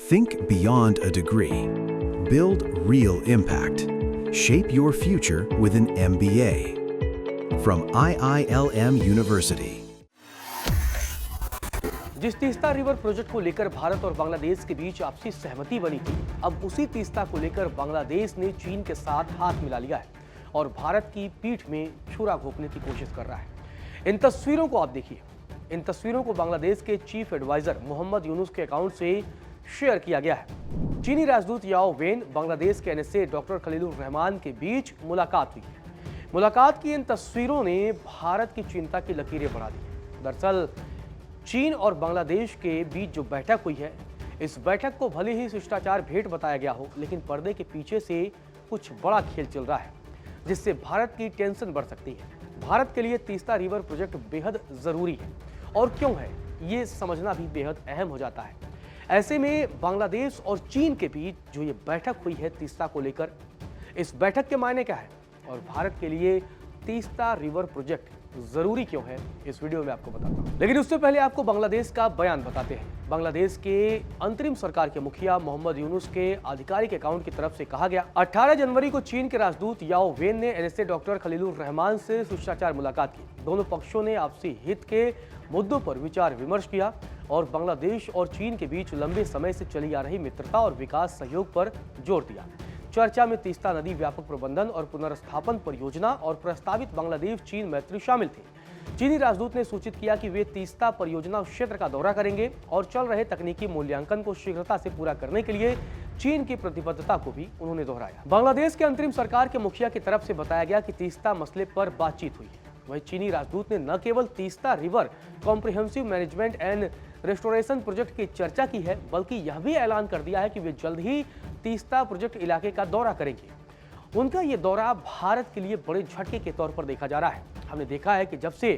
Think beyond a degree. Build real impact. Shape your future with an MBA. From IILM University. जिस Teesta river project को लेकर भारत और बांग्लादेश के बीच आपसी सहमति बनी थी, अब उसी तीस्ता को लेकर बांग्लादेश ने चीन के साथ हाथ मिला लिया है और भारत की पीठ में छुरा घोंपने की कोशिश कर रहा है। इन तस्वीरों को आप देखिए। इन तस्वीरों को बांग्लादेश के चीफ एडवाइजर मोहम्मद यूनुस के अकाउंट से शेयर किया गया है। चीनी राजदूत याओ वेन, बांग्लादेश के एनएसए डॉक्टर खलीलुर रहमान के बीच मुलाकात हुई। मुलाकात की इन तस्वीरों ने भारत की चिंता की लकीरें बढ़ा दी। दरअसल चीन और बांग्लादेश के बीच जो बैठक हुई है, इस बैठक को भले ही शिष्टाचार भेंट बताया गया हो, लेकिन पर्दे के पीछे से कुछ बड़ा खेल चल रहा है, जिससे भारत की टेंशन बढ़ सकती है। भारत के लिए तीस्ता रिवर प्रोजेक्ट बेहद जरूरी है और क्यों है, ये समझना भी बेहद अहम हो जाता है। ऐसे में बांग्लादेश और चीन के बीच जो ये बैठक हुई है तीस्ता को लेकर, इस बैठक के मायने क्या है और भारत के लिए तीस्ता रिवर प्रोजेक्ट जरूरी क्यों है, इस वीडियो में आपको बताता हूं। लेकिन उससे पहले आपको बांग्लादेश का बयान बताते हैं। बांग्लादेश के अंतरिम सरकार के मुखिया मोहम्मद यूनुस के आधिकारिक अकाउंट की तरफ से कहा गया, 18 जनवरी को चीन के राजदूत याओ वेन ने एनएसए डॉक्टर खलीलुर रहमान से शिष्टाचार मुलाकात की। दोनों पक्षों ने आपसी हित के मुद्दों पर विचार विमर्श किया और बांग्लादेश और चीन के बीच लंबे समय से चली आ रही मित्रता और विकास सहयोग पर जोर दिया। चर्चा में तीस्ता नदी व्यापक प्रबंधन और पुनर्स्थापन परियोजना और प्रस्तावित बांग्लादेश चीन मैत्री शामिल थे। चीनी राजदूत ने सूचित किया कि वे तीस्ता परियोजना क्षेत्र का दौरा करेंगे और चल रहे तकनीकी मूल्यांकन को शीघ्रता से पूरा करने के लिए चीन की प्रतिबद्धता को भी उन्होंने दोहराया। बांग्लादेश के अंतरिम सरकार के मुखिया की तरफ से बताया गया कि तीस्ता मसले पर बातचीत हुई है। वहीं चीनी राजदूत ने न केवल Teesta river comprehensive management and restoration project की चर्चा की है, बल्कि यह भी ऐलान कर दिया है कि वे जल्द ही तीस्ता प्रोजेक्ट इलाके का दौरा करेंगे। उनका ये दौरा भारत के लिए बड़े झटके के तौर पर देखा जा रहा है। हमने देखा है कि जब से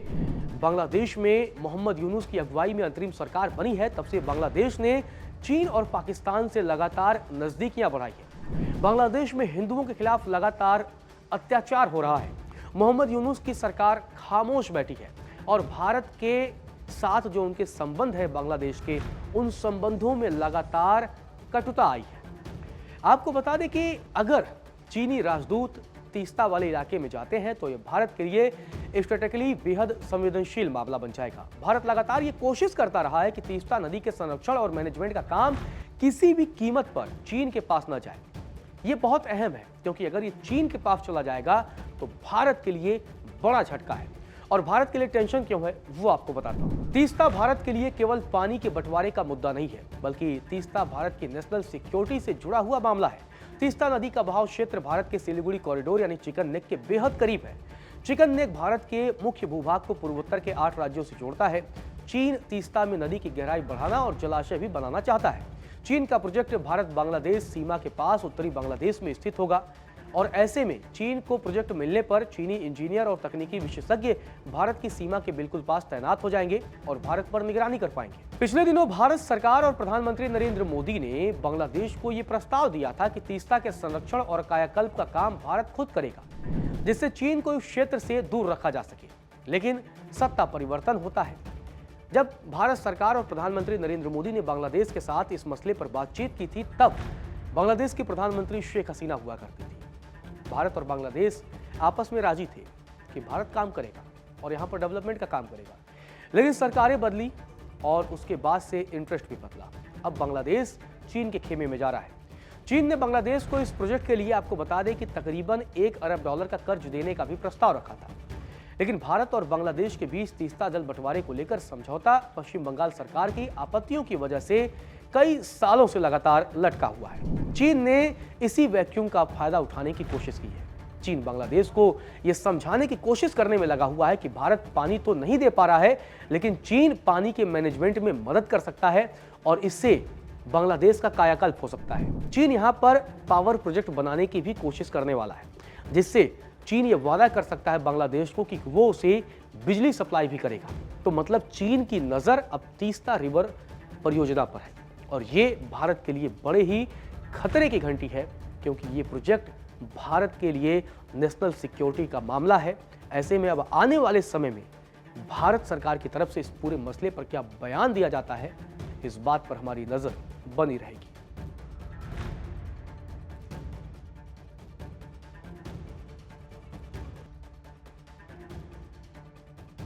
बांग्लादेश में मोहम्मद यूनुस की अगुवाई में अंतरिम सरकार बनी है, तब से बांग्लादेश ने चीन और पाकिस्तान से लगातार नजदीकियां बढ़ाई है। बांग्लादेश में हिंदुओं के खिलाफ लगातार अत्याचार हो रहा है। मोहम्मद यूनुस की सरकार खामोश बैठी है और भारत के साथ जो उनके संबंध है बांग्लादेश के, उन संबंधों में लगातार कटुता आई है। आपको बता दें कि अगर चीनी राजदूत तीस्ता वाले इलाके में जाते हैं तो यह भारत के लिए स्ट्रेटेजिकली बेहद संवेदनशील मामला बन जाएगा। भारत लगातार ये कोशिश करता रहा है कि तीस्ता नदी के संरक्षण और मैनेजमेंट का काम किसी भी कीमत पर चीन के पास न जाए। ये बहुत अहम है, क्योंकि अगर ये चीन के पास चला जाएगा तो भारत के लिए बड़ा झटका है। और भारत के लिए टेंशन क्यों है, वो आपको बताता हूं। तीस्ता भारत के लिए केवल पानी के बंटवारे का मुद्दा नहीं है, बल्कि तीस्ता भारत की नेशनल सिक्योरिटी से जुड़ा हुआ मामला है। तीस्ता नदी का बहाव क्षेत्र भारत के सिलीगुड़ी कॉरिडोर यानी चिकन नेक के बेहद करीब है। चिकन नेक भारत के मुख्य भूभाग को पूर्वोत्तर के 8 राज्यों से जोड़ता है। चीन तीस्ता में नदी की गहराई बढ़ाना और जलाशय भी बनाना चाहता है। चीन का प्रोजेक्ट भारत बांग्लादेश सीमा के पास उत्तरी बांग्लादेश में स्थित होगा और ऐसे में चीन को प्रोजेक्ट मिलने पर चीनी इंजीनियर और तकनीकी विशेषज्ञ भारत की सीमा के बिल्कुल पास तैनात हो जाएंगे और भारत पर निगरानी कर पाएंगे। पिछले दिनों भारत सरकार और प्रधानमंत्री नरेंद्र मोदी ने बांग्लादेश को यह प्रस्ताव दिया था कि तीस्ता के संरक्षण और कायाकल्प का काम भारत खुद करेगा, जिससे चीन को इस क्षेत्र से दूर रखा जा सके। लेकिन सत्ता परिवर्तन होता है। जब भारत सरकार और प्रधानमंत्री नरेंद्र मोदी ने बांग्लादेश के साथ इस मसले पर बातचीत की थी, तब बांग्लादेश की प्रधानमंत्री शेख हसीना हुआ करती थी। भारत और बांग्लादेश आपस में राजी थे कि भारत काम करेगा और यहां पर डेवलपमेंट का काम करेगा, लेकिन सरकारें बदली और उसके बाद से इंटरेस्ट भी बदला। अब बांग्लादेश चीन के खेमे में जा रहा है। चीन ने बांग्लादेश को इस प्रोजेक्ट के लिए आपको बता दें कि तकरीबन $1 अरब का कर्ज देने का भी प्रस्ताव रखा था, लेकिन भारत और बांग्लादेश के बीच तीस्ता जल बंटवारे को लेकर समझौता पश्चिम बंगाल सरकार की आपत्तियों की वजह से कई सालों से लगातार लटका हुआ है। चीन ने इसी वैक्यूम का फायदा उठाने की कोशिश की है। चीन बांग्लादेश को यह समझाने की कोशिश करने में लगा हुआ है कि भारत पानी तो नहीं दे पा रहा है, लेकिन चीन पानी के मैनेजमेंट में मदद कर सकता है और इससे बांग्लादेश का कायाकल्प हो सकता है। चीन यहां पर पावर प्रोजेक्ट बनाने की भी कोशिश करने वाला है, जिससे चीन ये वादा कर सकता है बांग्लादेश को कि वो उसे बिजली सप्लाई भी करेगा। तो मतलब चीन की नजर अब तीस्ता रिवर परियोजना पर है और ये भारत के लिए बड़े ही खतरे की घंटी है, क्योंकि ये प्रोजेक्ट भारत के लिए नेशनल सिक्योरिटी का मामला है। ऐसे में अब आने वाले समय में भारत सरकार की तरफ से इस पूरे मसले पर क्या बयान दिया जाता है, इस बात पर हमारी नजर बनी रहेगी।